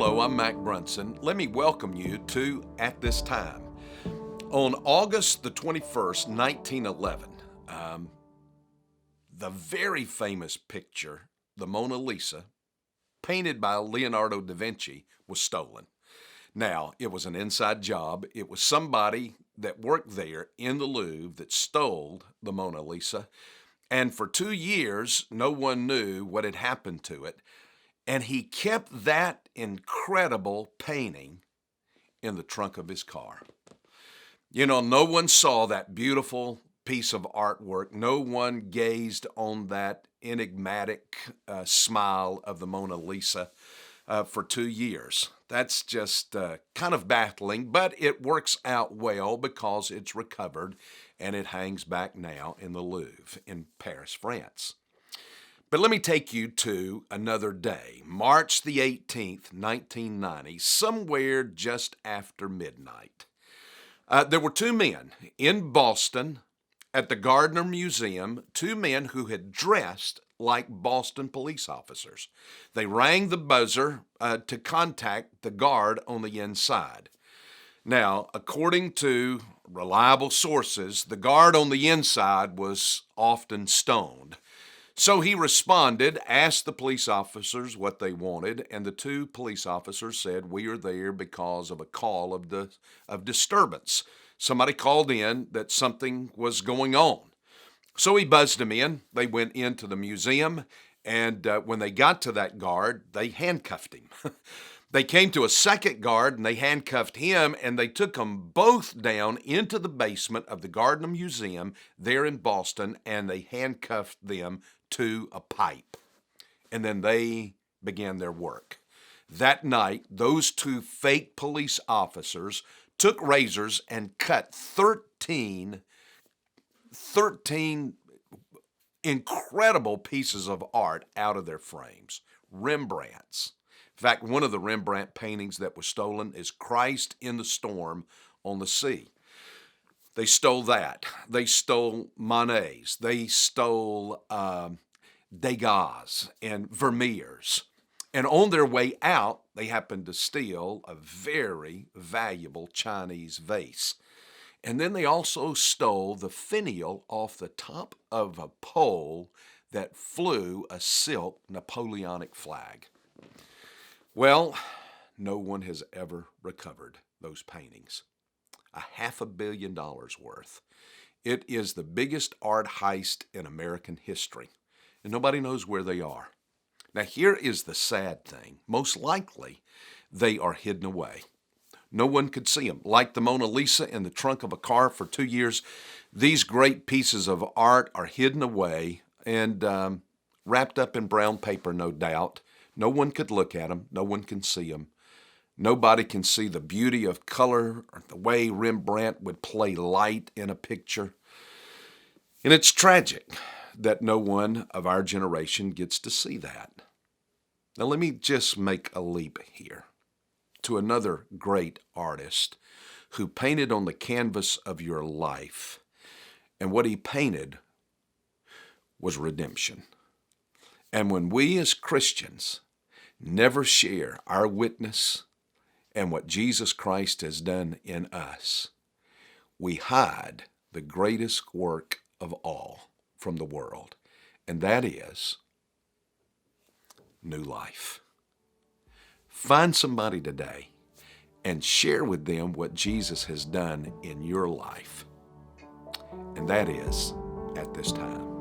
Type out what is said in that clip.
Hello, I'm Mac Brunson. Let me welcome you to At This Time. On August the 21st, 1911, the very famous picture, the Mona Lisa, painted by Leonardo da Vinci, was stolen. Now, it was an inside job. It was somebody that worked there in the Louvre that stole the Mona Lisa. And for 2 years, no one knew what had happened to it. And he kept that incredible painting in the trunk of his car. You know, no one saw that beautiful piece of artwork. No one gazed on that enigmatic smile of the Mona Lisa for 2 years. That's just kind of baffling, but it works out well because it's recovered and it hangs back now in the Louvre in Paris, France. But let me take you to another day, March the 18th, 1990, somewhere just after midnight. There were two men in Boston at the Gardner Museum, two men who had dressed like Boston police officers. They rang the buzzer to contact the guard on the inside. Now, according to reliable sources, the guard on the inside was often stoned. So he responded, asked the police officers what they wanted, and the two police officers said, "We are there because of a call of disturbance. Somebody called in that something was going on." So he buzzed them in. They went into the museum, and when they got to that guard, they handcuffed him. They came to a second guard, and they handcuffed him, and they took them both down into the basement of the Gardner Museum there in Boston, and they handcuffed them to a pipe. And then they began their work. That night, those two fake police officers took razors and cut 13 incredible pieces of art out of their frames. Rembrandts. In fact, one of the Rembrandt paintings that was stolen is Christ in the Storm on the Sea. They stole that. They stole Monet's. They stole Degas and Vermeer's. And on their way out, they happened to steal a very valuable Chinese vase. And then they also stole the finial off the top of a pole that flew a silk Napoleonic flag. Well, no one has ever recovered those paintings. $500 million worth. It is the biggest art heist in American history, and nobody knows where they are. Now, here is the sad thing. Most likely, they are hidden away. No one could see them. Like the Mona Lisa in the trunk of a car for 2 years, these great pieces of art are hidden away and wrapped up in brown paper, no doubt. No one could look at them. No one can see them. Nobody can see the beauty of color or the way Rembrandt would play light in a picture. And it's tragic that no one of our generation gets to see that. Now, let me just make a leap here to another great artist who painted on the canvas of your life. And what he painted was redemption. And when we as Christians never share our witness and what Jesus Christ has done in us, we hide the greatest work of all from the world, and that is new life. Find somebody today and share with them what Jesus has done in your life, and that is At This Time.